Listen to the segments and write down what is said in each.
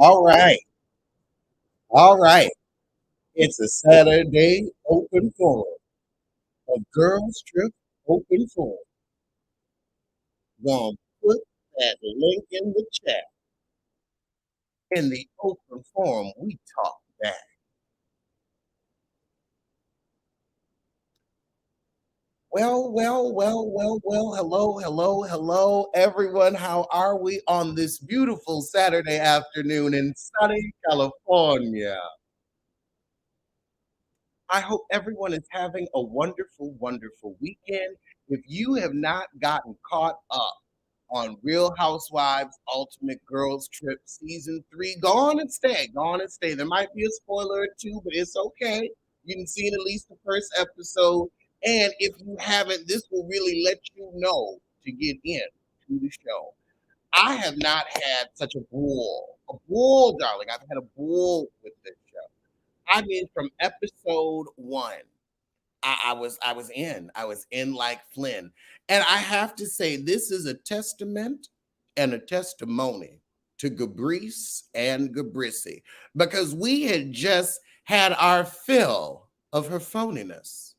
All right. All right. It's a Saturday open forum. A girls trip open forum. Gonna put that link in the chat. In the open forum, we talk back. Well. Hello, everyone. How are we on this beautiful Saturday afternoon in sunny California? I hope everyone is having a wonderful weekend. If you have not gotten caught up on Real Housewives Ultimate Girls Trip Season 3, go on and stay. Go on and stay. There might be a spoiler or two, but it's okay. You can see at least the first episode. And if you haven't, this will really let you know to get in to the show. I have not had such a bull. A bull, darling. I've had a bull with this show. I mean, from episode one, I was in like Flynn. And I have to say, this is a testament and a testimony to Gabrice and Gabrisi because we had just had our fill of her phoniness.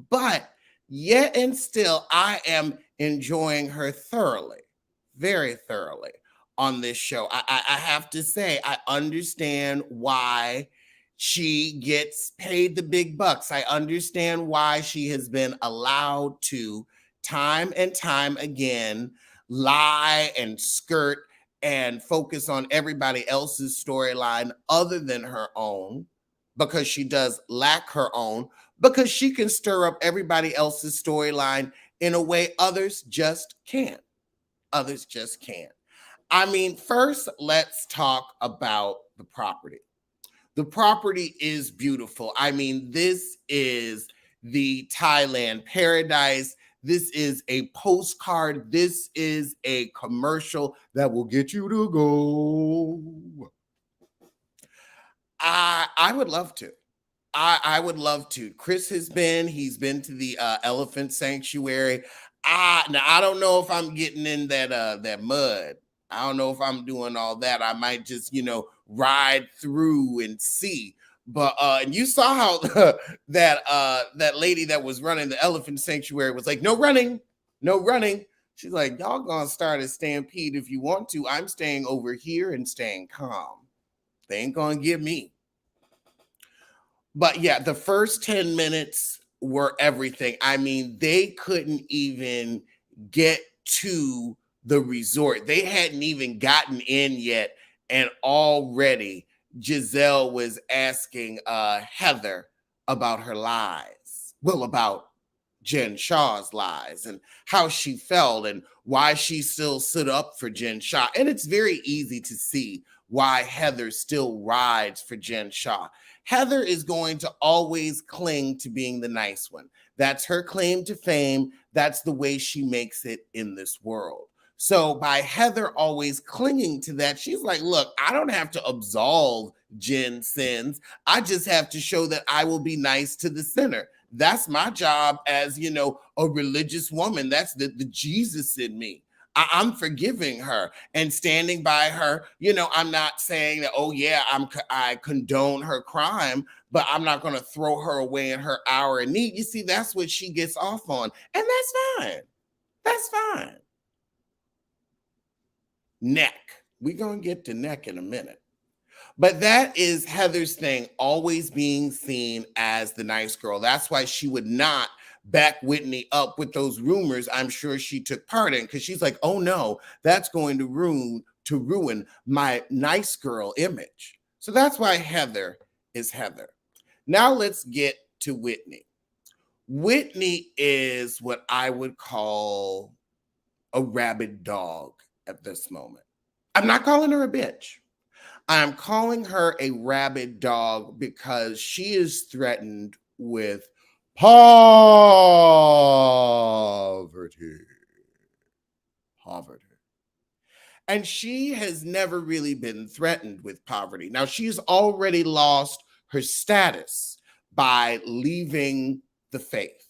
But yet and still, I am enjoying her thoroughly, very thoroughly on this show. I have to say, I understand why she gets paid the big bucks. I understand why she has been allowed to, time and time again, lie and skirt and focus on everybody else's storyline other than her own, because she does lack her own, because she can stir up everybody else's storyline in a way others just can't. Others just can't. I mean, first, let's talk about the property. The property is beautiful. I mean, this is the Thailand paradise. This is a postcard. This is a commercial that will get you to go. I would love to. I would love to. Chris he's been to the elephant sanctuary. Now I don't know if I'm getting in that mud. I don't know if I'm doing all that. I might just, ride through and see. But and you saw how that lady that was running the elephant sanctuary was like, no running, no running. She's like, y'all gonna start a stampede if you want to. I'm staying over here and staying calm. They ain't gonna get me. But yeah, the first 10 minutes were everything. I mean, they couldn't even get to the resort. They hadn't even gotten in yet. And already Giselle was asking Heather about her lies. Well, about Jen Shaw's lies and how she felt and why she still stood up for Jen Shaw. And it's very easy to see why Heather still rides for Jen Shaw. Heather is going to always cling to being the nice one. That's her claim to fame. That's the way she makes it in this world. So by Heather always clinging to that, she's like, look, I don't have to absolve Jen's sins. I just have to show that I will be nice to the sinner. That's my job as, a religious woman. That's the Jesus in me. I'm forgiving her and standing by her. I'm not saying that, oh yeah, I condone her crime, but I'm not going to throw her away in her hour of need. You see, that's what she gets off on. And that's fine. That's fine. Neck. We're going to get to neck in a minute. But that is Heather's thing, always being seen as the nice girl. That's why she would not back Whitney up with those rumors I'm sure she took part in, because she's like, oh no, that's going to ruin my nice girl image. So that's why Heather is Heather. Now let's get to Whitney. Whitney is what I would call a rabid dog at this moment. I'm not calling her a bitch. I'm calling her a rabid dog because she is threatened with poverty. Poverty. And she has never really been threatened with poverty. Now, she's already lost her status by leaving the faith.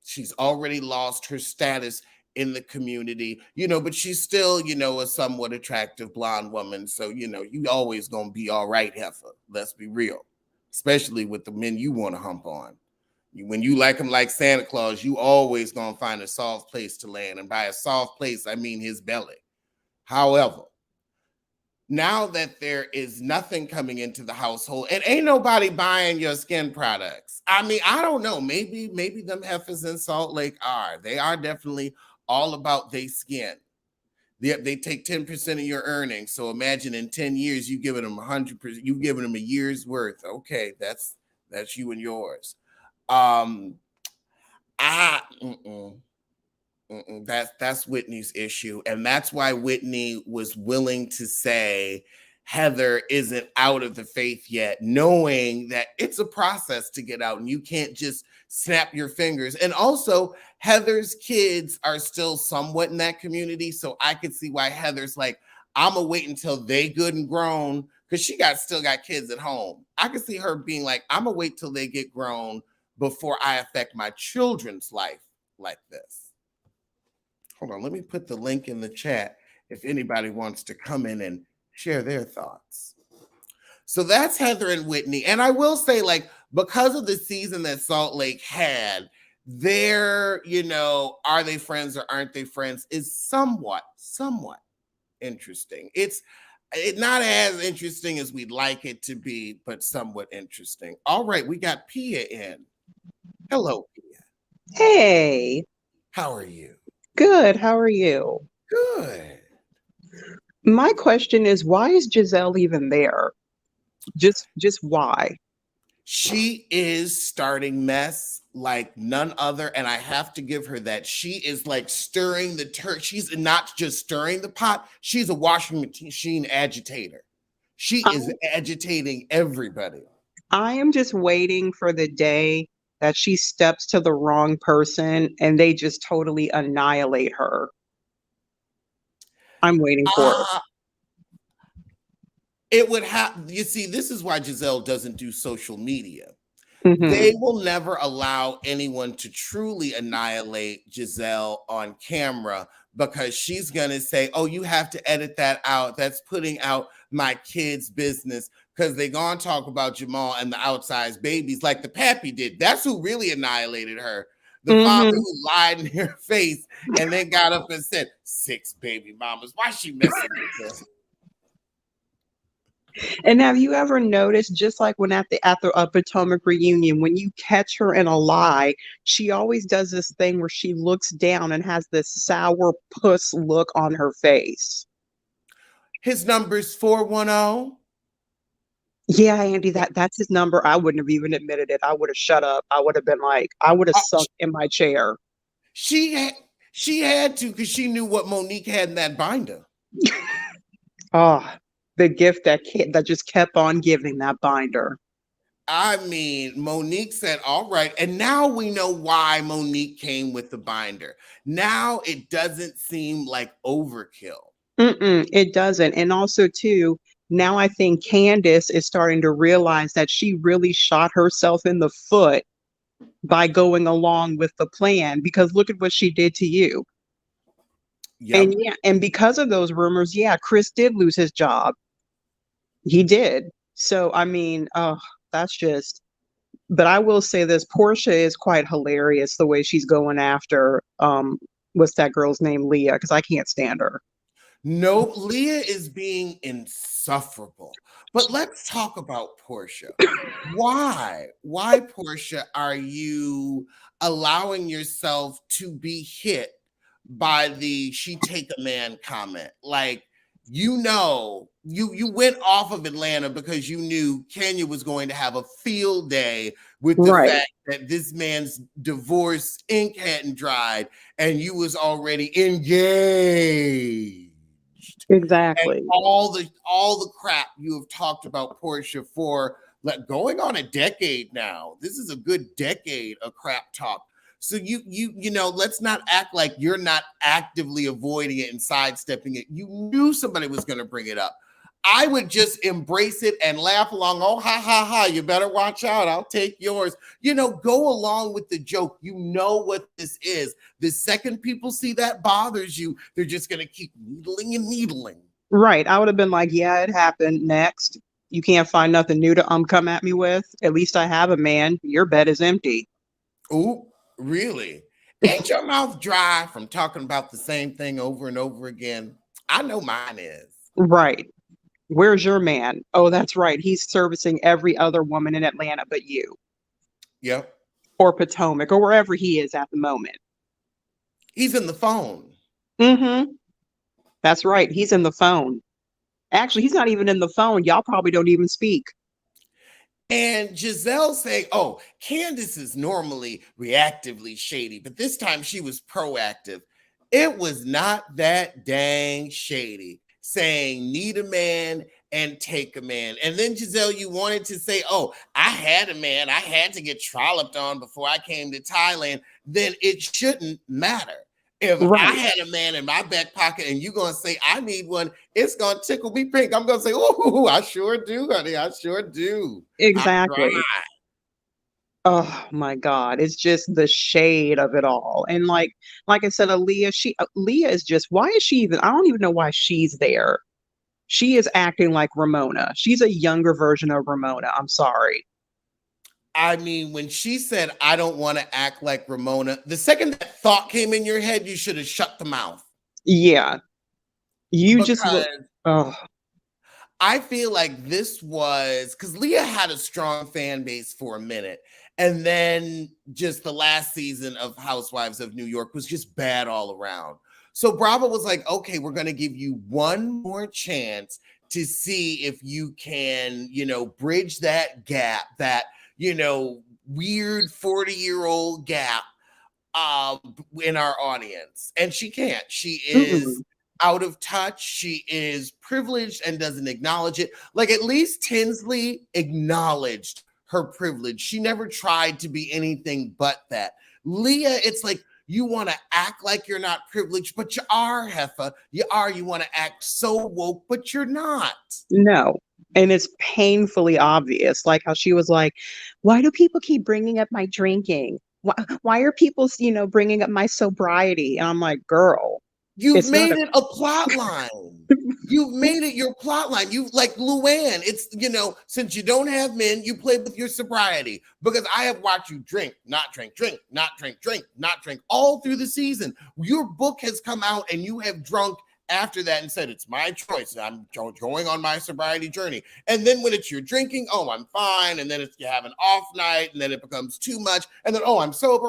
She's already lost her status in the community, but she's still, a somewhat attractive blonde woman. So, you always gonna be all right, heifer. Let's be real, especially with the men you want to hump on. When you like him like Santa Claus, you always gonna find a soft place to land. And by a soft place, I mean his belly. However, now that there is nothing coming into the household and ain't nobody buying your skin products. I mean, I don't know. Maybe them heifers in Salt Lake are. They are definitely all about their skin. They take 10% of your earnings. So imagine in 10 years, you giving them 100%, you giving them a year's worth. Okay, that's you and yours. That's Whitney's issue. And that's why Whitney was willing to say Heather isn't out of the faith yet, knowing that it's a process to get out and you can't just snap your fingers. And also, Heather's kids are still somewhat in that community. So I could see why Heather's like, I'm gonna wait until they good and grown, because she still got kids at home. I could see her being like, I'm gonna wait till they get grown before I affect my children's life like this. Hold on, let me put the link in the chat if anybody wants to come in and share their thoughts. So that's Heather and Whitney. And I will say, like, because of the season that Salt Lake had, their, are they friends or aren't they friends is somewhat interesting. It's not as interesting as we'd like it to be, but somewhat interesting. All right, we got Pia in. Hello, Pia. Hey. How are you? Good. How are you? Good. My question is, why is Giselle even there? Just why? She is starting mess like none other, and I have to give her that. She is like stirring the she's not just stirring the pot, she's a washing machine agitator. She is agitating everybody. I am just waiting for the day that she steps to the wrong person and they just totally annihilate her. I'm waiting for it. It would have, you see, this is why Giselle doesn't do social media. Mm-hmm. They will never allow anyone to truly annihilate Giselle on camera, because she's going to say, oh, you have to edit that out. That's putting out my kids' business, because they're going to talk about Jamal and the outsized babies like the pappy did. That's who really annihilated her. The father who lied in her face and then got up and said, 6 baby mamas. Why she messing with this? And have you ever noticed, just like when at the Potomac reunion, when you catch her in a lie, she always does this thing where she looks down and has this sour puss look on her face. His number's 410. Yeah, Andy, that's his number. I wouldn't have even admitted it. I would have shut up. I would have been like, I would have sunk in my chair. She had to, because she knew what Monique had in that binder. The gift that just kept on giving, that binder. I mean, Monique said, all right. And now we know why Monique came with the binder. Now it doesn't seem like overkill. It doesn't. And also, too, now I think Candace is starting to realize that she really shot herself in the foot by going along with the plan, because look at what she did to you. Yep. And because of those rumors, Chris did lose his job. He did. So, I mean, that's just, but I will say this, Porsha is quite hilarious the way she's going after, what's that girl's name? Leah, because I can't stand her. No, Leah is being insufferable. But let's talk about Porsha. Why, Porsha, are you allowing yourself to be hit by the "she take a man" comment? Like, you went off of Atlanta because you knew Kenya was going to have a field day with the fact that this man's divorce ink hadn't dried and you was already engaged. Exactly. And all the crap you have talked about Porsha for going on a decade now. This is a good decade of crap talk. So you know, let's not act like you're not actively avoiding it and sidestepping it. You knew somebody was going to bring it up. I would just embrace it and laugh along. Oh, ha, ha, ha. You better watch out. I'll take yours. Go along with the joke. You know what this is. The second people see that bothers you, they're just going to keep needling and needling. Right. I would have been like, yeah, it happened. Next. You can't find nothing new to come at me with. At least I have a man. Your bed is empty. Ooh, really? Ain't your mouth dry from talking about the same thing over and over again? I know mine is. Right. Where's your man? Oh, that's right. He's servicing every other woman in Atlanta but you, Yep. or Potomac, or wherever he is at the moment. He's in the phone. Mm-hmm. That's right. He's in the phone. Actually, he's not even in the phone. Y'all probably don't even speak. And Giselle saying, oh, Candace is normally reactively shady, but this time she was proactive. It was not that dang shady, saying need a man and take a man. And then Giselle, you wanted to say, oh, I had a man, I had to get trolloped on before I came to Thailand. Then it shouldn't matter. If I Right. had a man in my back pocket and you're going to say, I need one, it's going to tickle me pink. I'm going to say, oh, I sure do, honey. I sure do. I Exactly. try. Oh my God. It's just the shade of it all. And like I said, Leah is just, why is she even, I don't even know why she's there. She is acting like Ramona. She's a younger version of Ramona. I'm sorry. I mean, when she said, I don't want to act like Ramona, the second that thought came in your head, you should have shut the mouth. Yeah. You just look, Because oh, I feel like this was because Leah had a strong fan base for a minute. And then just the last season of Housewives of New York was just bad all around. So Bravo was like, okay, we're going to give you one more chance to see if you can, bridge that gap, that, weird 40-year-old gap in our audience. And she can't. She is mm-mm. out of touch. She is privileged and doesn't acknowledge it. Like at least Tinsley acknowledged her privilege. She never tried to be anything but that. Leah, it's like you want to act like you're not privileged, but you are, Heffa. You are. You want to act so woke, but you're not. No. And it's painfully obvious, like how she was like, why do people keep bringing up my drinking? Why are people, bringing up my sobriety? And I'm like, girl, You've it's not made a, it a plot line. You've made it your plot line. You like Luann. It's, since you don't have men, you play with your sobriety because I have watched you drink, not drink, drink, not drink, drink, not drink all through the season. Your book has come out and you have drunk after that and said, it's my choice. I'm going on my sobriety journey. And then when it's your drinking, oh, I'm fine. And then it's you have an off night and then it becomes too much. And then, oh, I'm sober.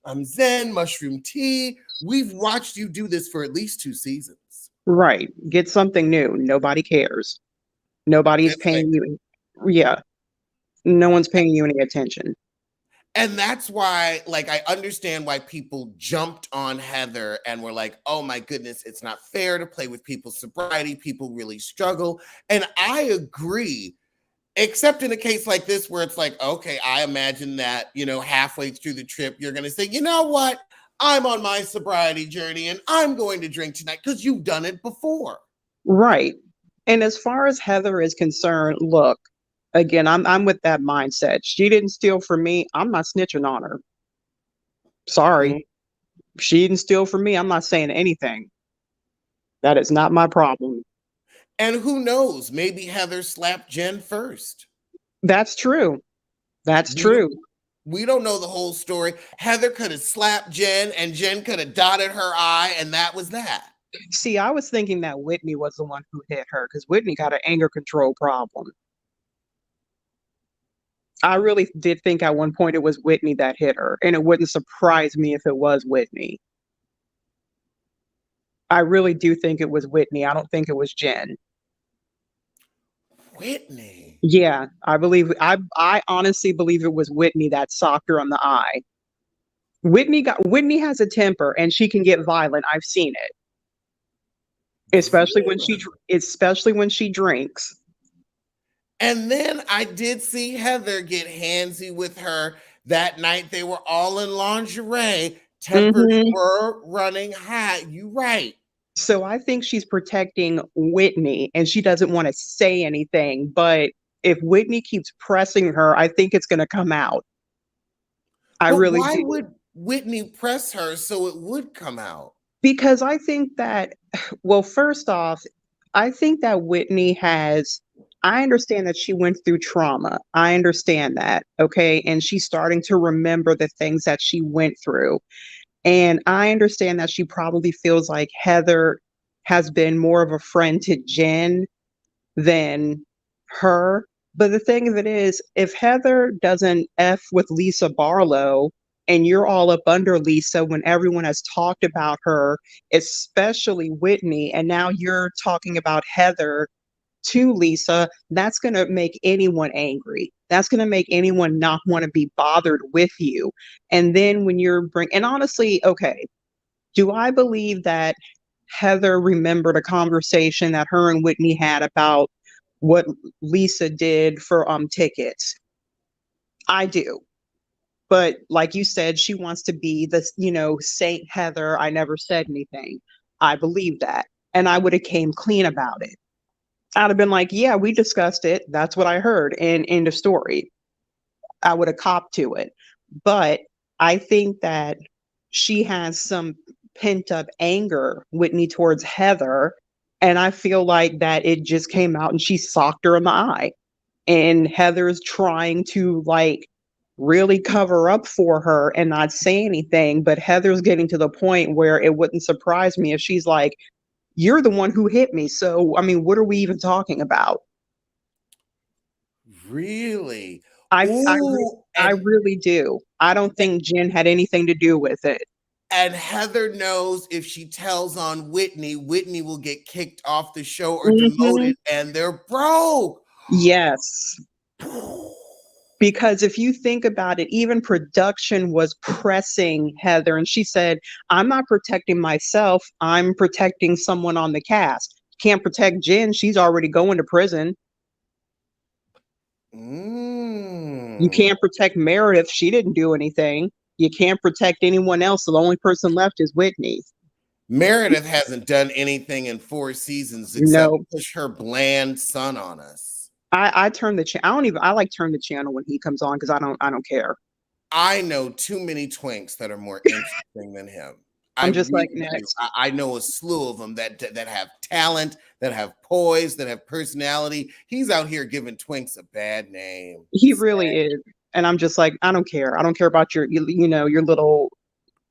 I'm zen, mushroom tea. We've watched you do this for at least 2 seasons. right. Get something new. Nobody cares. Nobody's It's like, paying you. Yeah. No one's paying you any attention. and that's why, like, I understand why people jumped on Heather and were like, oh my goodness, it's not fair to play with people's sobriety. People really struggle. And I agree, except in a case like this where it's like, okay, I imagine that, halfway through the trip, you're going to say, you know what? I'm on my sobriety journey and I'm going to drink tonight because you've done it before. Right. And as far as Heather is concerned, look, again, I'm with that mindset. She didn't steal from me. I'm not snitching on her. Sorry. She didn't steal from me. I'm not saying anything. That is not my problem. And who knows? Maybe Heather slapped Jen first. That's true. That's We don't, true. we don't know the whole story. Heather could have slapped Jen and Jen could have dotted her eye, and that was that. See, I was thinking that Whitney was the one who hit her because Whitney got an anger control problem. I really did think at one point it was Whitney that hit her, and it wouldn't surprise me if it was Whitney. I really do think it was Whitney. I don't think it was Jen. Whitney. Yeah, I honestly believe it was Whitney that socked her on the eye. Whitney has a temper and she can get violent. I've seen it. Especially when she drinks. And then I did see Heather get handsy with her that night. They were all in lingerie. Tempers Hmm. were running high. You right. So I think she's protecting Whitney and she doesn't want to say anything. But if Whitney keeps pressing her, I think it's going to come out. I But really why do. would Whitney press her so it would come out? Because I think that, well, first off, I think that Whitney has, I understand that she went through trauma. I understand that. Okay. And she's starting to remember the things that she went through. And I understand that she probably feels like Heather has been more of a friend to Jen than her. But the thing of it is, if Heather doesn't F with Lisa Barlow and you're all up under Lisa when everyone has talked about her, especially Whitney, and now you're talking about Heather to Lisa, that's going to make anyone angry. That's going to make anyone not want to be bothered with you. And then when and honestly, okay, do I believe that Heather remembered a conversation that her and Whitney had about what Lisa did for tickets? I do. But like you said, she wants to be the, Saint Heather. I never said anything. I believe that. And I would have came clean about it. I'd have been like, yeah, we discussed it. That's what I heard. And end of story. I would have copped to it. But I think that she has some pent up anger, Whitney, towards Heather. And I feel like that it just came out and she socked her in the eye. And Heather's trying to like really cover up for her and not say anything. But Heather's getting to the point where it wouldn't surprise me if she's like, you're the one who hit me. So, I mean, what are we even talking about? Really? I Ooh, I really do. I don't think Jen had anything to do with it. and Heather knows if she tells on Whitney, Whitney will get kicked off the show or Mhm. demoted, and they're broke. Yes. Because if you think about it, even production was pressing Heather, and she said, I'm not protecting myself, I'm protecting someone on the cast. Can't protect Jen, she's already going to prison. You Mm. can't protect Meredith, she didn't do anything. You can't protect anyone else, so the only person left is Whitney. Meredith hasn't done anything in 4 seasons except No, push her bland son on us. I turn the channel. I don't even. I like turn the channel when he comes on because I don't care. I know too many twinks that are more interesting than him. I I'm just like really do. next. I know a slew of them that have talent, that have poise, that have personality. He's out here giving twinks a bad name. He really is, and I'm just like I don't care. I don't care about your little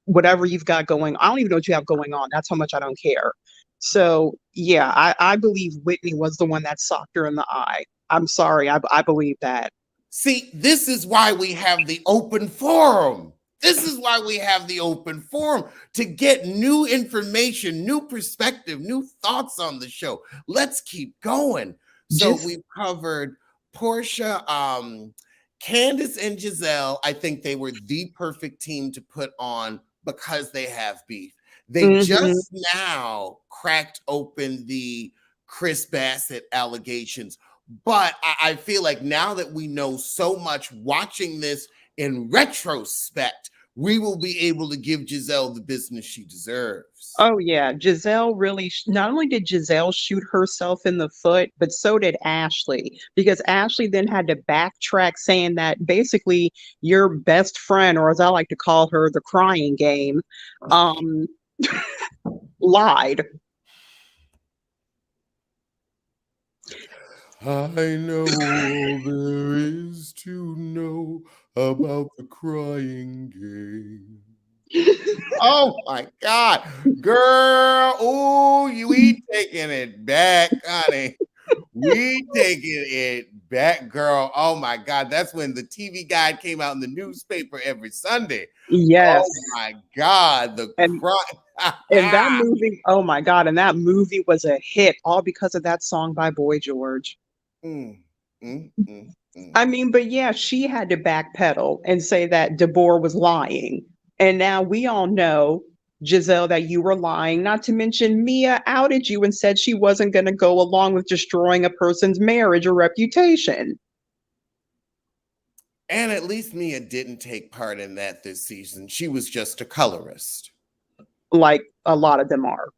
whatever you've got going. I don't even know what you have going on. That's how much I don't care. So yeah, I believe Whitney was the one that socked her in the eye. I'm sorry. I believe that. See, this is why we have the open forum. This is why we have the open forum to get new information, new perspective, new thoughts on the show. Let's keep going. So Just we've covered Porsha, Candace, and Giselle. I think they were the perfect team to put on because they have beef. They mhm. just now cracked open the Chris Bassett allegations. But I feel like now that we know so much, watching this in retrospect, we will be able to give Giselle the business she deserves. Oh yeah, Giselle really not only did Giselle shoot herself in the foot, but so did Ashley because Ashley then had to backtrack saying that basically your best friend, or as I like to call her, the crying game, um lied. I know all there is to know about the crying game. Oh my God, girl. Oh, we taking it back, honey. We taking it back, girl. Oh my God. That's when the TV guide came out in the newspaper every Sunday. Yes. Oh my God. The And and that cry. movie, oh my God, and that movie was a hit all because of that song by Boy George. Mm, mm, mm. I mean, but yeah, she had to backpedal and say that Deborah was lying. And now we all know, Giselle, that you were lying. Not to mention, Mia outed you and said she wasn't going to go along with destroying a person's marriage or reputation, And at least Mia didn't take part in that this season. She was just a colorist. like a lot of them are.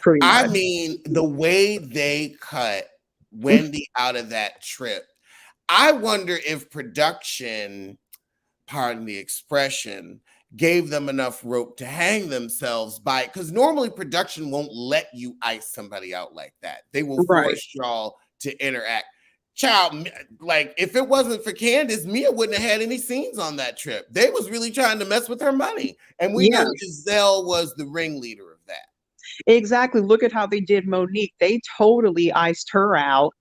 pretty I much. mean, the way they cut Wendy out of that trip, I wonder if production, pardon the expression, gave them enough rope to hang themselves by, because normally production won't let you ice somebody out like that. They will Right. force y'all to interact. Child, like if it wasn't for Candace, Mia wouldn't have had any scenes on that trip. They was really trying to mess with her money. And we Yeah, know Giselle was the ringleader of that. exactly. Look at how they did Monique. They totally iced her out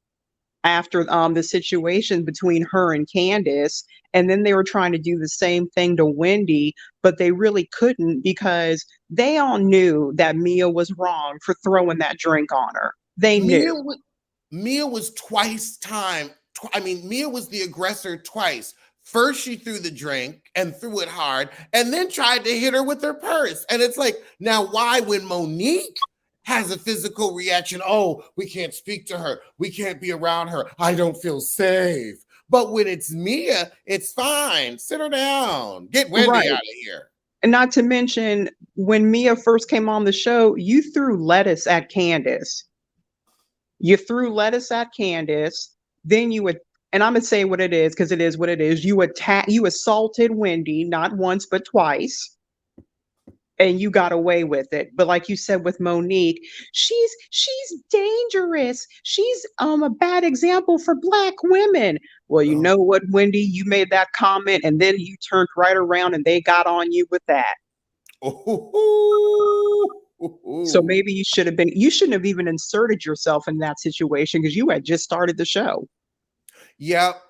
after the situation between her and Candace. And then they were trying to do the same thing to Wendy, but they really couldn't because they all knew that Mia was wrong for throwing that drink on her. They Mia knew. was, Mia was twice time. I mean, Mia was the aggressor twice. First, she threw the drink and threw it hard, and then tried to hit her with her purse. And it's like, now why, when Monique has a physical reaction, oh, we can't speak to her, we can't be around her, I don't feel safe. But when it's Mia, it's fine. Sit her down. Get Wendy Right. out of here. And not to mention, when Mia first came on the show, you threw lettuce at Candace. You threw lettuce at Candace, then you would, and I'm gonna say what it is because it is what it is. You assaulted Wendy not once but twice, and you got away with it. But like you said with Monique, she's dangerous. She's a bad example for Black women. Well, you Oh. know what, Wendy, you made that comment, and then you turned right around and they got on you with that. So maybe you shouldn't have even inserted yourself in that situation because you had just started the show. Yep.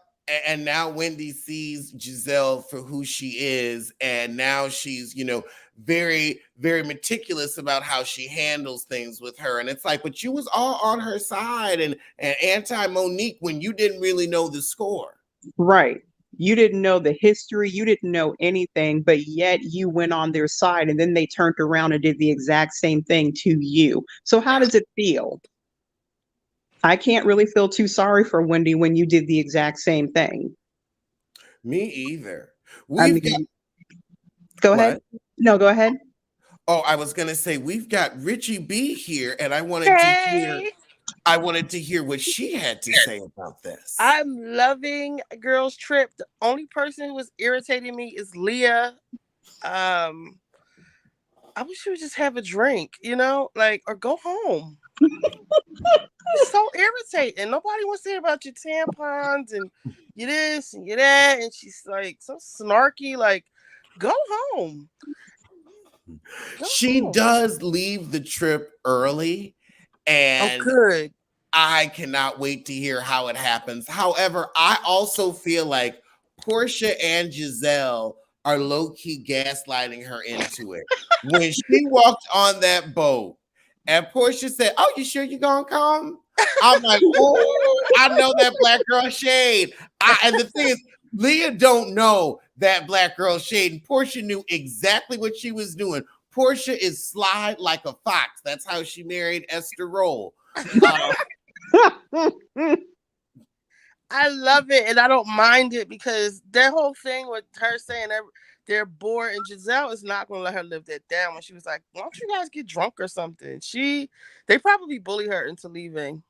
And now Wendy sees Giselle for who she is. And now she's, very, very meticulous about how she handles things with her. And it's like, but you was all on her side and anti-Monique when you didn't really know the score. Right. You didn't know the history, you didn't know anything, but yet you went on their side and then they turned around and did the exact same thing to you. So how does it feel? I can't really feel too sorry for Wendy when you did the exact same thing. Me either. I We've got mean, go ahead. what? No, go ahead. Oh, I was gonna say we've got Richie B here, and Hey, I wanted to hear what she had to say about this. I'm loving Girls Trip. The only person who was irritating me is Leah. Um, I wish she would just have a drink, or go home. It's so irritating. Nobody wants to hear about your tampons and you this and you that. And she's like so snarky, like, go home. She does leave the trip early, and good. I cannot wait to hear how it happens. However, I also feel like Porsha and Giselle are low-key gaslighting her into it. When she walked on that boat and Porsha said, oh, you sure you're gonna come? I'm like, oh, I know that Black girl shade. And the thing is, Leah don't know that Black girl shade, and Porsha knew exactly what she was doing. Porsha is sly like a fox. That's how she married Esther Roll. I love it, and I don't mind it because that whole thing with her saying they're bored, and Giselle is not going to let her live that down. When she was like, "Why don't you guys get drunk or something?" They probably bully her into leaving.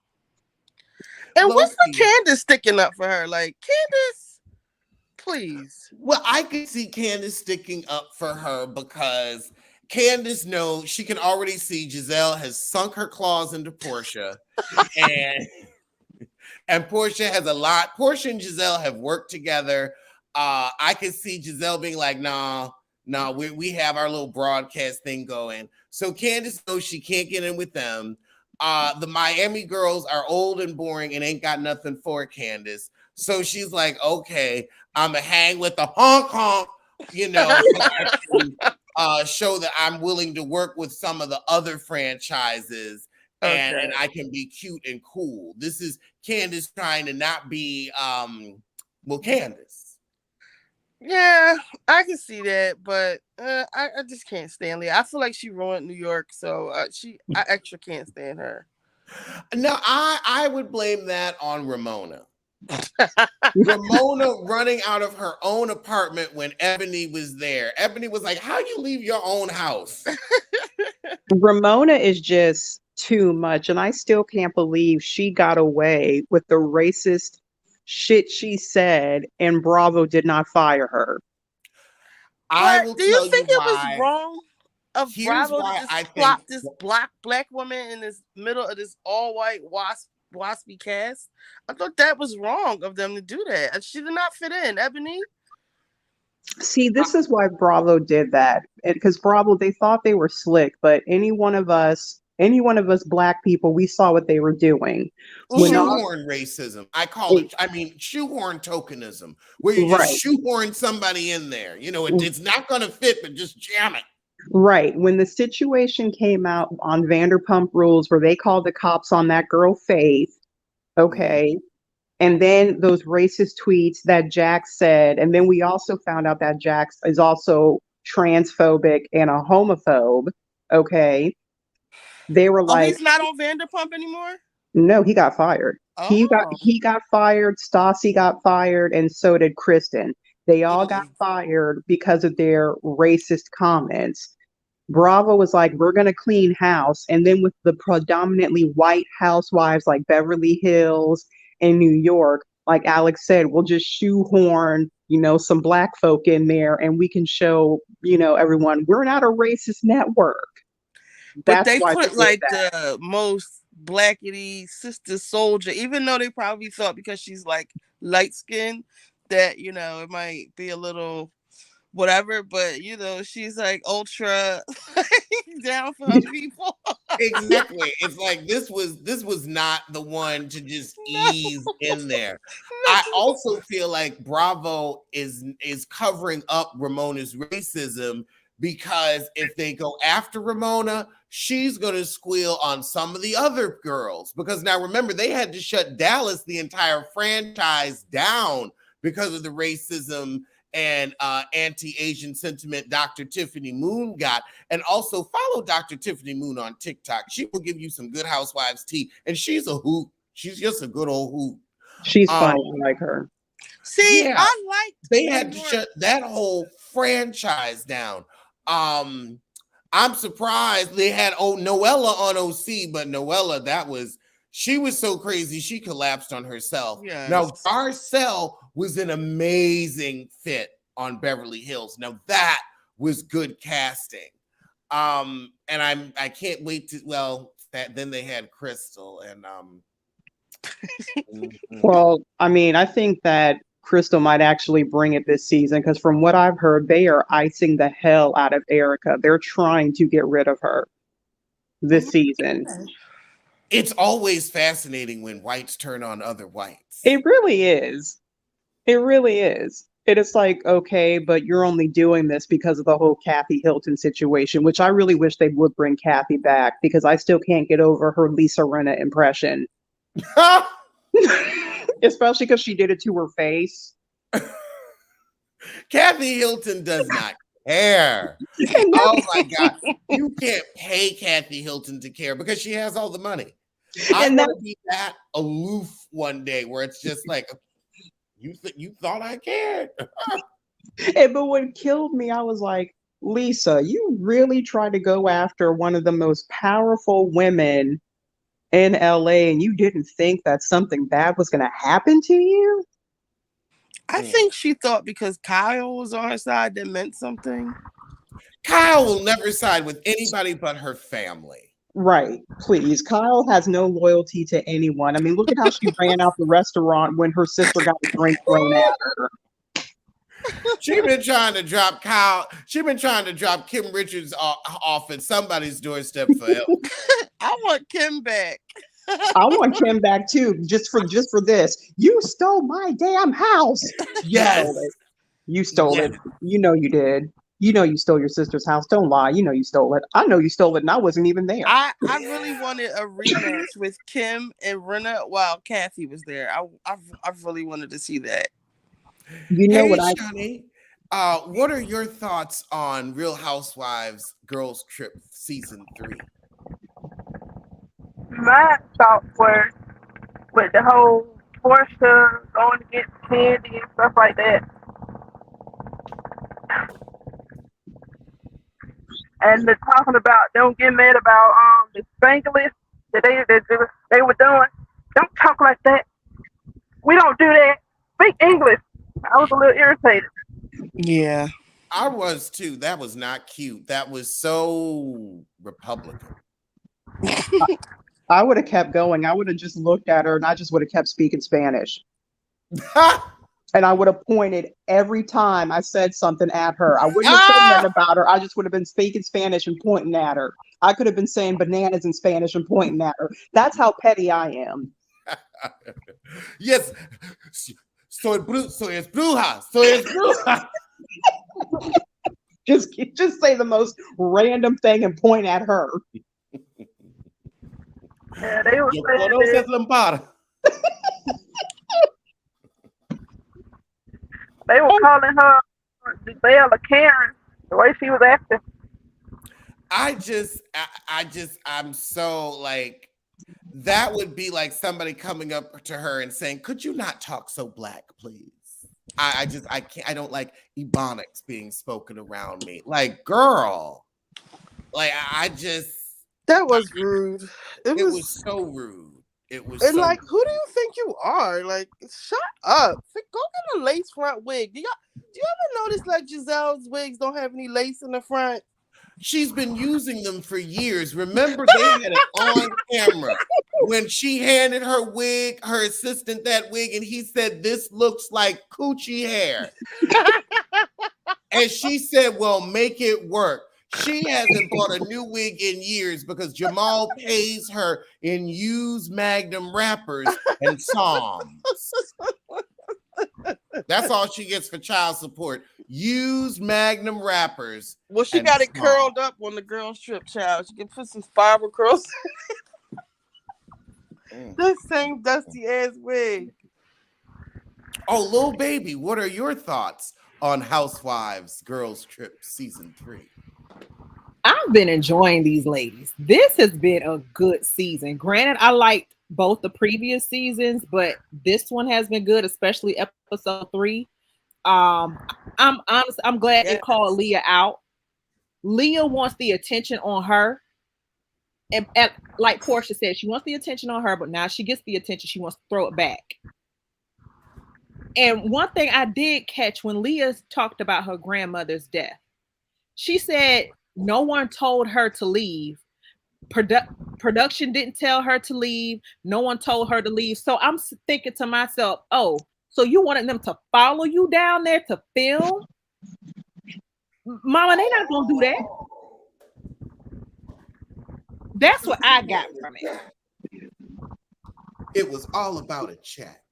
And what's the Candace sticking up for her? Like, Candace, please. Well, I could see Candace sticking up for her because Candace knows she can already see Giselle has sunk her claws into Porsha, and Porsha has a lot. Porsha and Giselle have worked together. I could see Giselle being like, no, we have our little broadcast thing going. So Candace knows she can't get in with them. The Miami girls are old and boring and ain't got nothing for Candace. So she's like, okay, I'm going to hang with the honk, show that I'm willing to work with some of the other franchises. And I can be cute and cool. This is Candace trying to not be, Candace. Yeah, I can see that, but I just can't stand Leah. I feel like she ruined New York, so I extra can't stand her. No, I would blame that on Ramona. Ramona running out of her own apartment when Ebony was there. Ebony was like, how you leave your own house? Ramona is just too much. And I still can't believe she got away with the racist shit she said and Bravo did not fire her. I But will do you tell you think it was why. wrong of Here's Bravo to why just I plop think. this black woman in this middle of this all white waspy cast? I thought that was wrong of them to do that. And she did not fit in. Ebony. See, this is why Bravo did that. Because Bravo, they thought they were slick, but any one of us black people, we saw what they were doing. When Mhm. all, Shoehorn racism. I call it, I mean, shoehorn tokenism, where you just right, shoehorn somebody in there. You know, it's not going to fit, but just jam it. right. When the situation came out on Vanderpump Rules where they called the cops on that girl Faith, Mhm. okay, and then those racist tweets that Jax said, and then we also found out that Jax is also transphobic and a homophobe, okay. They were Oh, like, he's not on Vanderpump anymore? no, he got fired. Oh. He got fired, Stassi got fired, and so did Kristen. They all got Mm. fired because of their racist comments. Bravo was like, we're going to clean house. And then with the predominantly white housewives like Beverly Hills and New York, like Alex said, we'll just shoehorn, some black folk in there and we can show, everyone we're not a racist network. But That's they why they put did like that. the most blackety sister soldier, even though they probably thought because she's like light skinned that, it might be a little whatever, but she's like ultra down for her people. Exactly. It's like this was not the one to just No. ease in there. I also feel like Bravo is covering up Ramona's racism because if they go after Ramona, she's going to squeal on some of the other girls. Because now remember, they had to shut Dallas, the entire franchise, down because of the racism and anti-Asian sentiment Dr. Tiffany Moon got. And also follow Dr. Tiffany Moon on TikTok. She will give you some good housewives tea. And she's a hoot. She's just a good old hoot. She's funny. I like her. See, Yeah, I liked they New had to York. shut that whole franchise down. I'm surprised they had Noella on OC, but Noella, she was so crazy she collapsed on herself. Yes. Now Garcelle was an amazing fit on Beverly Hills. Now that was good casting. And I can't wait to then they had Crystal and Well, I mean, I think that Crystal might actually bring it this season because from what I've heard, they are icing the hell out of Erica. They're trying to get rid of her this season. it's always fascinating when whites turn on other whites. It really is. It really is. It is like, okay, but you're only doing this because of the whole Kathy Hilton situation, which I really wish they would bring Kathy back because I still can't get over her Lisa Rinna impression. Especially because she did it to her face. Kathy Hilton does not care. Oh my God. You can't pay Kathy Hilton to care because she has all the money. I want to be that aloof one day where it's just like, you thought I cared. But what killed me, I was like, Lisa, you really tried to go after one of the most powerful women in LA and you didn't think that something bad was going to happen to you? I think she thought because Kyle was on her side that meant something. Kyle will never side with anybody but her family. Right. Please. Kyle has no loyalty to anyone. I mean, look at how she ran out the restaurant when her sister got a drink thrown at her. She's been trying to drop Kyle. She's been trying to drop Kim Richards off at somebody's doorstep forever. I want Kim back. I want Kim back too, just for this. You stole my damn house. Yes. You stole it. You know you did. You know you stole your sister's house. Don't lie. You know you stole it. I know you stole it and I wasn't even there. I really wanted a rematch with Kim and Rinna while Kathy was there. I really wanted to see that. You know what Shani, what are your thoughts on Real Housewives Girls Trip Season 3? My thoughts were with the whole Porsha going against Candy and stuff like that. And the talking about don't get mad about the Spanglish that they were doing. Don't talk like that. We don't do that. Speak English. I was a little irritated. Yeah. I was too. That was not cute. That was so Republican. I would have kept going. I would have just looked at her and I just would have kept speaking Spanish. And I would have pointed every time I said something at her. I wouldn't have said nothing about her. I just would have been speaking Spanish and pointing at her. I could have been saying bananas in Spanish and pointing at her. That's how petty I am. Yes. Soy es bruja. Soy es bruja. Just say the most random thing and point at her. Yeah, they were Yo saying conoces that Lombardo. they were calling her Giselle or Karen, the way she was acting. I'm so like, that would be like somebody coming up to her and saying, "Could you not talk so black, please?" I can't. I don't like Ebonics being spoken around me. Like, girl, like That was rude. It was so rude. It was And so like, who do you think you are? Like, shut up. Go get a lace front wig. Do you ever notice like Giselle's wigs don't have any lace in the front? She's been using them for years. Remember, they had it on camera when she handed her assistant that wig, and he said, "This looks like coochie hair." And she said, "Well, make it work." She hasn't bought a new wig in years because Jamal pays her in used Magnum wrappers and Psalms. That's all she gets for child support. Used Magnum wrappers. Well, she got it curled up on the girls' trip, child. She can put some fiber curls. That same dusty ass wig. Oh, little baby, what are your thoughts on Housewives Girls Trip Season 3? I've been enjoying these ladies. This has been a good season. Granted, I liked both the previous seasons, but this one has been good, especially episode 3. I'm honest. I'm glad they called Leah out. Leah wants the attention on her, and like Porsha said, she wants the attention on her, but now she gets the attention. She wants to throw it back. And one thing I did catch when Leah talked about her grandmother's death, she said no one told her to leave. Production didn't tell her to leave. No one told her to leave. So I'm thinking to myself, oh, so you wanted them to follow you down there to film? Mama, they're not going to do that. That's what I got from it. It was all about a check.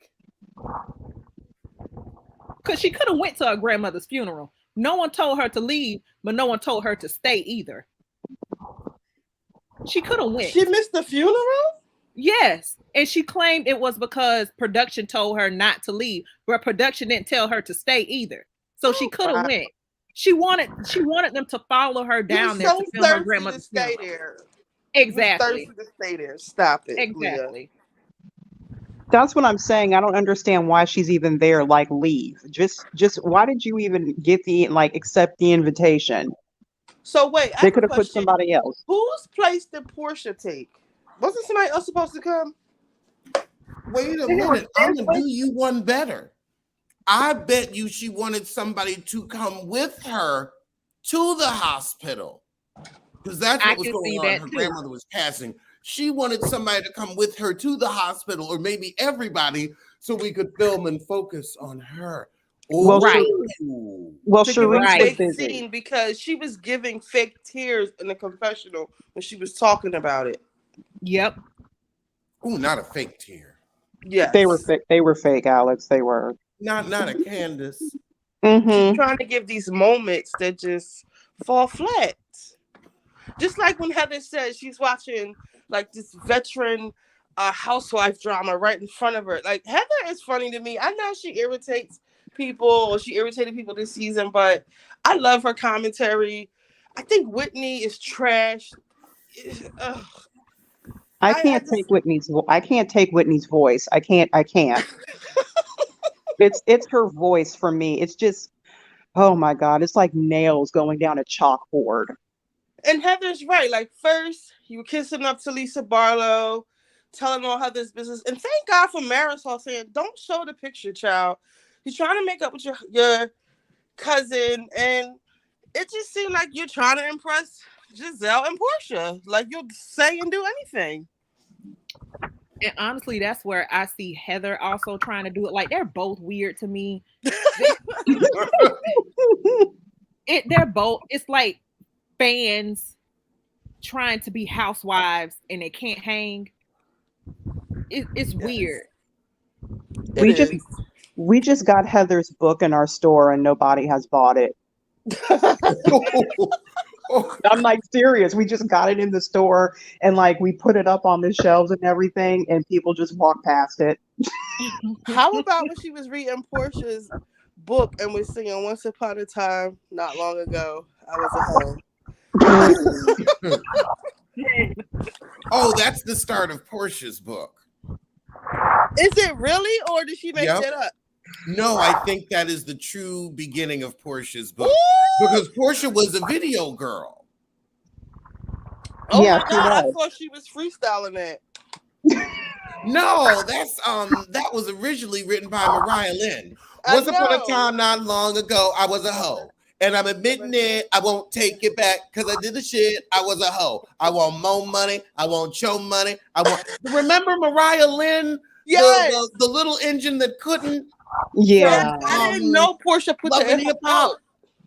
Because she could have went to her grandmother's funeral. No one told her to leave, but no one told her to stay either. She could have went. She missed the funeral? Yes. And she claimed it was because production told her not to leave, but production didn't tell her to stay either. So she could have went. She wanted them to follow her down there to film her grandmother's funeral. Stay there. Exactly. Thirsty to stay there. Stop it. Exactly. Leah. That's what I'm saying. I don't understand why she's even there. Like, leave. Just why did you even get accept the invitation? So wait, they could have put somebody else. Whose place did Porsha take? Wasn't somebody else supposed to come? Wait a minute. I'm gonna do you one better. I bet you she wanted somebody to come with her to the hospital. Because that's what was going on. Her grandmother was passing. She wanted somebody to come with her to the hospital, or maybe everybody, so we could film and focus on her. Ooh. Well, right. Well, Sharice was busy because she was giving fake tears in the confessional when she was talking about it. Yep. Ooh, not a fake tear. Yes. They were fake. They were fake, Alex. They were. Not a Candace. She's trying to give these moments that just fall flat. Just like when Heather said she's watching like this veteran housewife drama right in front of her. Like, Heather is funny to me. I know she irritates people, or she irritated people this season, but I love her commentary. I think Whitney is trash. I can't take Whitney's voice. I can't. It's her voice for me. It's just, oh my God, it's like nails going down a chalkboard. And Heather's right. Like, first, you were kissing up to Lisa Barlow, telling all Heather's business. And thank God for Marisol saying, don't show the picture, child. He's trying to make up with your cousin. And it just seemed like you're trying to impress Giselle and Porsha. Like, you'll say and do anything. And honestly, that's where I see Heather also trying to do it. Like, they're both weird to me. They're both, it's like fans trying to be housewives and they can't hang. It's weird. We just got Heather's book in our store and nobody has bought it. I'm like serious. We just got it in the store and like we put it up on the shelves and everything, and people just walk past it. How about when she was reading Portia's book and was singing "Once Upon a Time, Not Long Ago, I Was a Hoe"? Oh, that's the start of Portia's book. Is it really, or did she make that up? No, I think that is the true beginning of Portia's book. Because Porsha was a video girl. Oh yeah, my God, I thought she was freestyling that. No, that's that was originally written by Mariah Lynn. Once upon a time, not long ago, I was a hoe. And I'm admitting it, I won't take it back because I did the shit. I was a hoe. I want more money. I want your money. I want. Remember Mariah Lynn? Yes. The little engine that couldn't. Yeah. I didn't know Porsha put that in out.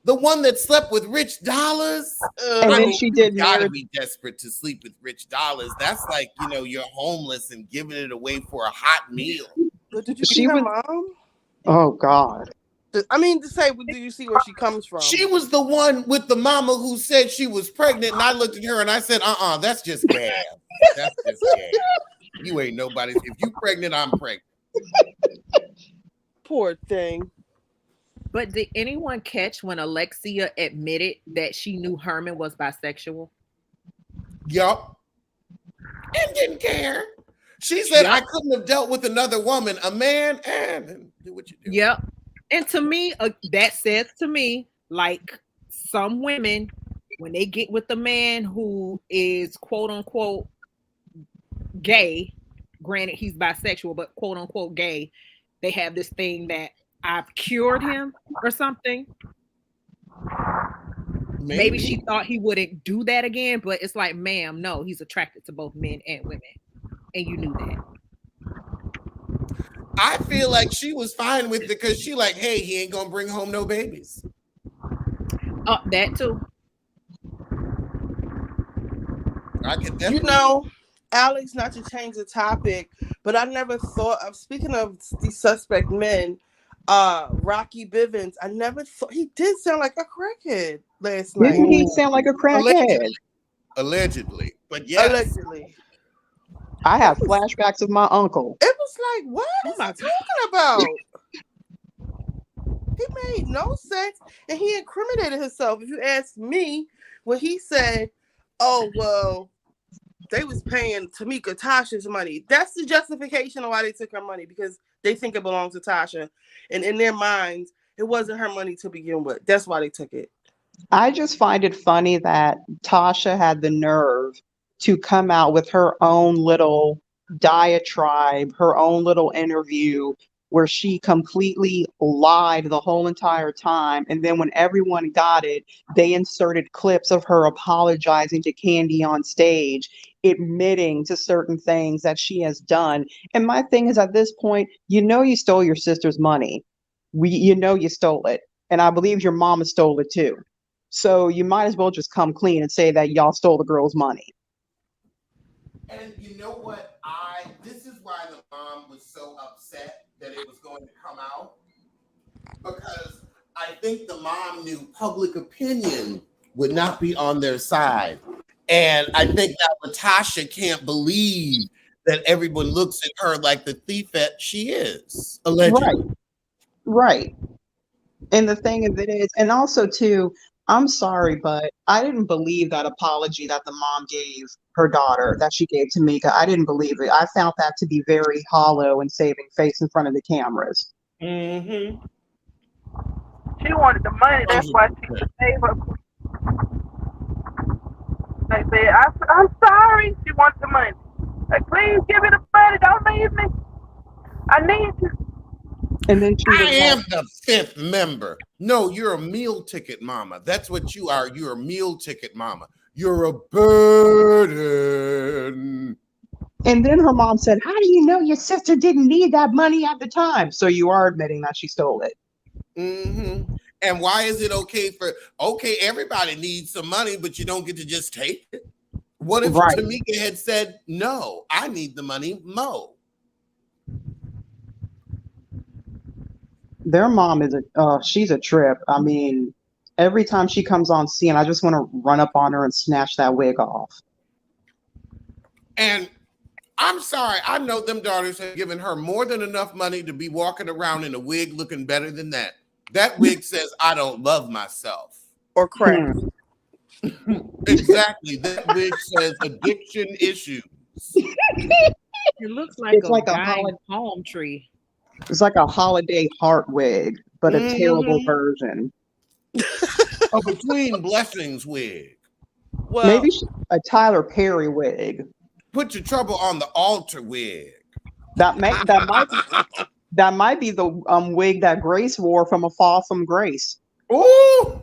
The one that slept with Rich Dollars. And then she did. Gotta be desperate to sleep with Rich Dollars. That's like, you know, you're homeless and giving it away for a hot meal. But did you see her mom? Oh God. I mean, to say, do you see where she comes from? She was the one with the mama who said she was pregnant, and I looked at her and I said, that's just gab. That's just gab. You ain't nobody. If you pregnant, I'm pregnant. Poor thing. But did anyone catch when Alexia admitted that she knew Herman was bisexual? Yup. And didn't care. She said, I couldn't have dealt with another woman, a man, and do what you do. Yep. And to me, that says to me, like some women, when they get with a man who is quote unquote gay, granted he's bisexual, but quote unquote gay, they have this thing that I've cured him or something. Maybe she thought he wouldn't do that again, but it's like, ma'am, no, he's attracted to both men and women. And you knew that. I feel like she was fine with it because she like, hey, he ain't gonna bring home no babies. That too. I could definitely. You know, Alex, not to change the topic, but I never thought of, speaking of these suspect men, Rocky Bivens, I never thought, he did sound like a crackhead last night. Didn't he sound like a crackhead? Allegedly. But yes. Allegedly. I have flashbacks of my uncle. It was like, what is he talking about? He made no sense, and he incriminated himself. If you ask me, when he said, oh, well, they was paying Tamika Tasha's money. That's the justification of why they took her money, because they think it belongs to Tasha. And in their minds, it wasn't her money to begin with. That's why they took it. I just find it funny that Tasha had the nerve to come out with her own little diatribe, her own little interview where she completely lied the whole entire time. And then when everyone got it, they inserted clips of her apologizing to Candy on stage, admitting to certain things that she has done. And my thing is, at this point, you know you stole your sister's money. You know you stole it. And I believe your mama stole it too. So you might as well just come clean and say that y'all stole the girl's money. And you know what? This is why the mom was so upset that it was going to come out. Because I think the mom knew public opinion would not be on their side. And I think that Natasha can't believe that everyone looks at her like the thief that she is, allegedly. Right. And the thing of it is, and also too, I'm sorry, but I didn't believe that apology that the mom gave her daughter, that she gave Tamika. I didn't believe it. I found that to be very hollow and saving face in front of the cameras. Mm-hmm. She wanted the money. That's why she gave up. I said, I'm sorry. She wants the money. Like, please give me the money. Don't leave me. I need you. And then she I was am like, the fifth member. No, you're a meal ticket mama. That's what you are. You're a meal ticket mama. You're a burden. and then her mom said, how do you know your sister didn't need that money at the time? So you are admitting that she stole it. Mm-hmm. And why is it okay everybody needs some money, but you don't get to just take it? What if Right. Tamika had said, no, I need the money, Mo? Their mom is she's a trip. I mean, every time she comes on scene, I just want to run up on her and snatch that wig off. And I'm sorry, I know them daughters have given her more than enough money to be walking around in a wig looking better than that. That wig says, I don't love myself. Or crack. Exactly. That wig says addiction issues. It looks like It's a like a dying palm tree. It's like a holiday heart wig, but a terrible version. A Between Blessings wig. Well, Maybe a Tyler Perry wig. Put your trouble on the altar wig. That might be the wig that Grace wore from A Fall from Grace. Ooh.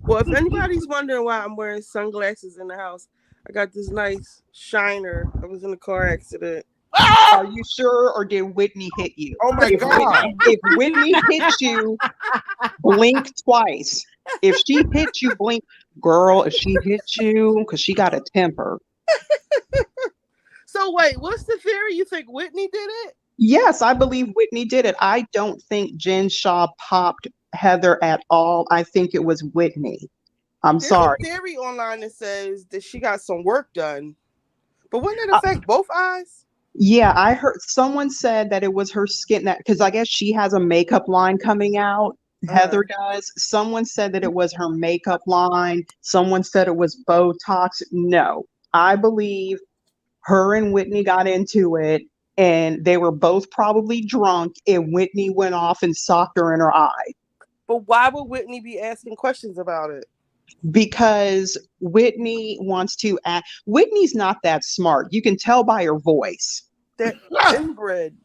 well, if anybody's wondering why I'm wearing sunglasses in the house, I got this nice shiner. I was in a car accident. Are you sure, or did Whitney hit you? Oh my God. If Whitney hit you, blink twice. If she hit you, blink. Girl, if she hit you, because she got a temper. So wait, what's the theory? You think Whitney did it? Yes, I believe Whitney did it. I don't think Jen Shaw popped Heather at all. I think it was Whitney. I'm There's sorry. a theory online that says that she got some work done. But wouldn't it affect both eyes? Yeah, I heard someone said that it was her skin that, because I guess she has a makeup line coming out. Heather does. Someone said that it was her makeup line. Someone said it was Botox. No, I believe her and Whitney got into it, and they were both probably drunk, and Whitney went off and socked her in her eye. But why would Whitney be asking questions about it? Because Whitney wants to act. Whitney's not that smart. You can tell by her voice. That inbred.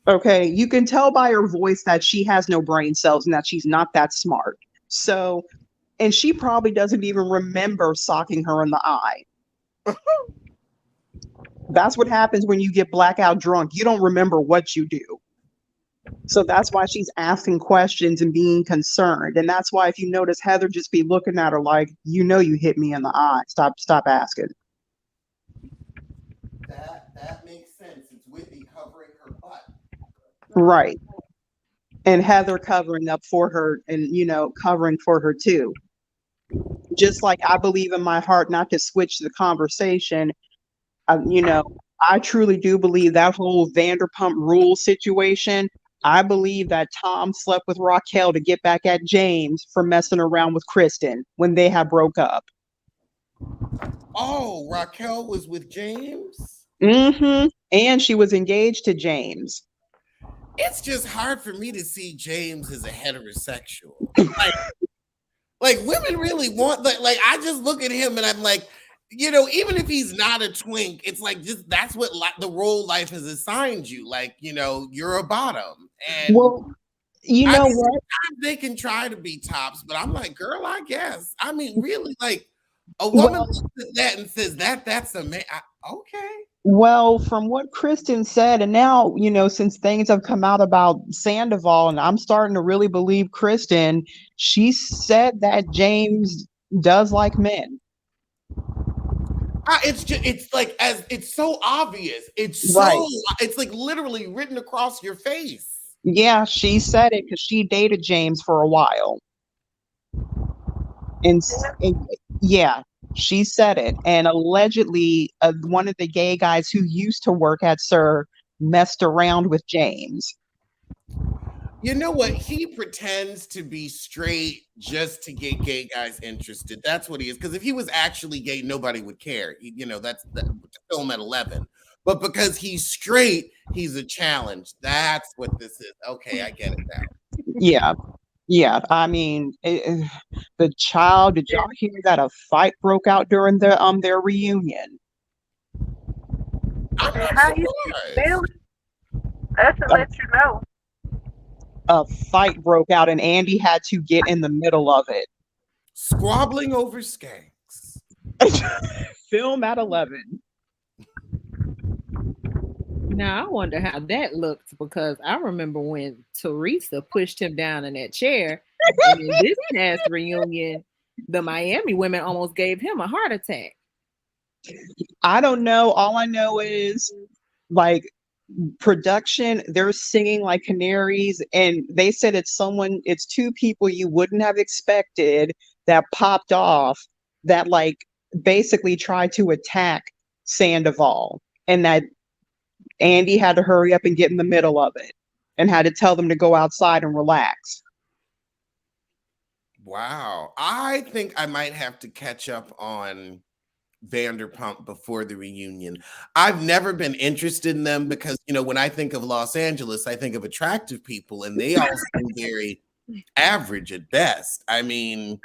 Okay, you can tell by her voice that she has no brain cells and that she's not that smart. So, and she probably doesn't even remember socking her in the eye. That's what happens when you get blackout drunk. You don't remember what you do. So that's why she's asking questions and being concerned. And that's why if you notice Heather just be looking at her like, you know, you hit me in the eye. Stop asking. That makes sense. It's Whitney covering her butt. Right. And Heather covering up for her and, you know, covering for her too. Just like I believe in my heart, not to switch the conversation, you know, I truly do believe that whole Vanderpump Rules situation. I believe that Tom slept with Raquel to get back at James for messing around with Kristen when they had broke up. Oh, Raquel was with James? Mm-hmm. And she was engaged to James. It's just hard for me to see James as a heterosexual. Like women really want, like I just look at him and I'm like, you know, even if he's not a twink, it's like just that's what the role life has assigned you. Like, you know, you're a bottom. And well, you know what? Sometimes they can try to be tops, but I'm like, girl, I guess. I mean, really, like a woman looks at that and says that's a man. Okay. Well, from what Kristen said, and now, you know, since things have come out about Sandoval, and I'm starting to really believe Kristen, she said that James does like men. It's like it's so obvious. It's like literally written across your face. Yeah, she said it because she dated James for a while. And yeah, she said it. And allegedly, one of the gay guys who used to work at SUR messed around with James. You know what? He pretends to be straight just to get gay guys interested. That's what he is. Because if he was actually gay, nobody would care. You know, that's the film at 11. But because he's straight, he's a challenge. That's what this is. Okay, I get it now. Yeah. Yeah, I mean, the child. Did y'all hear that a fight broke out during their reunion? I'm And not how you feel surprised. it, that should A, let you know. a fight broke out, and Andy had to get in the middle of it. Squabbling over skanks. Film at 11. Now I wonder how that looked because I remember when Teresa pushed him down in that chair, and in this past reunion, the Miami women almost gave him a heart attack. I don't know. All I know is like production, they're singing like canaries, and they said it's two people you wouldn't have expected that popped off that like basically tried to attack Sandoval, and that Andy had to hurry up and get in the middle of it and had to tell them to go outside and relax. Wow. I think I might have to catch up on Vanderpump before the reunion. I've never been interested in them because, when I think of Los Angeles, I think of attractive people and they all seem very average at best. I mean,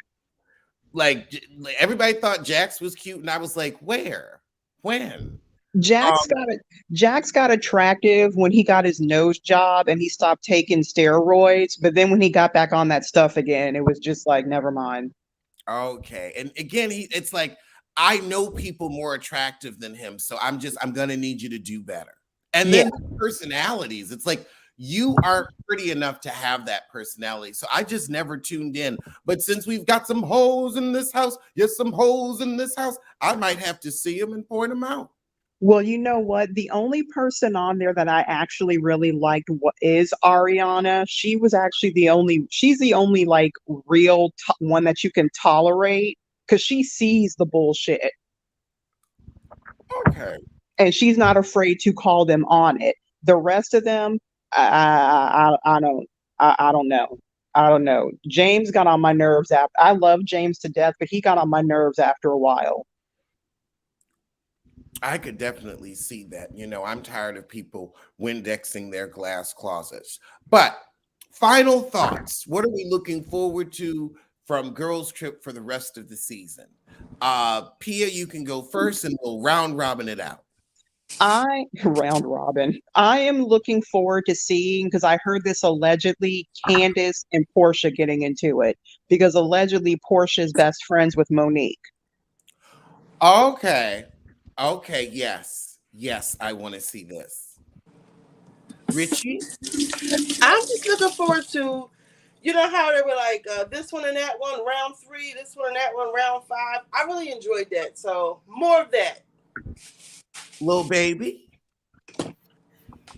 everybody thought Jax was cute and I was like, where? When? Jax Um, got attractive when he got his nose job and he stopped taking steroids, but then when he got back on that stuff again, it was just like never mind. okay. And again, it's like I know people more attractive than him, so I'm gonna need you to do better. And Yeah. then personalities, it's like you are pretty enough to have that personality. So I just never tuned in. But since we've got some holes in this house, yes, some holes in this house, I might have to see them and point them out. Well, you know what? The only person on there that I actually really liked is Ariana. She's the only like real one that you can tolerate because she sees the bullshit Okay. and she's not afraid to call them on it. The rest of them, I don't know. I don't know. James got on my nerves after. I love James to death, but he got on my nerves after a while. I could definitely see that. I'm tired of people Windexing their glass closets. But final thoughts. What are we looking forward to from Girls Trip for the rest of the season? Pia, you can go first and we'll round robin it out. Round robin. I am looking forward to seeing because I heard this allegedly Candace and Porsha getting into it because allegedly Porsha is best friends with Monique. Okay. Okay. Yes. Yes. I want to see this. Richie? I'm just looking forward to, how they were like this one and that one round 3, this one and that one round 5. I really enjoyed that. So more of that. Little baby?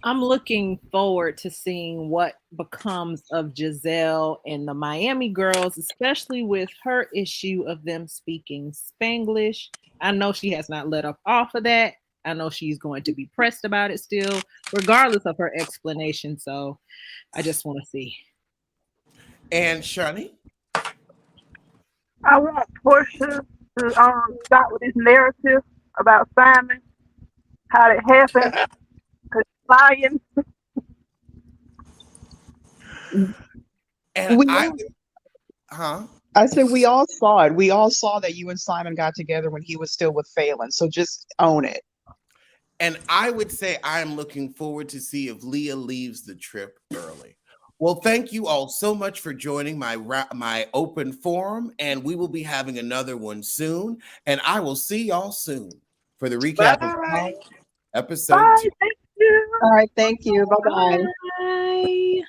I'm looking forward to seeing what becomes of Giselle and the Miami girls, especially with her issue of them speaking Spanglish. I know she has not let up off of that. I know she's going to be pressed about it still, regardless of her explanation. So I just want to see. And Shani? I want Porsha to stop with this narrative about Simon, how it happened, because lying. And I said we all saw it. We all saw that you and Simon got together when he was still with Phelan. So just own it. And I would say I'm looking forward to see if Leah leaves the trip early. Well, thank you all so much for joining my open forum, and we will be having another one soon. And I will see y'all soon for the recap Bye. of episode Bye. 2. Thank you. All right. Thank you. Bye-bye. Bye.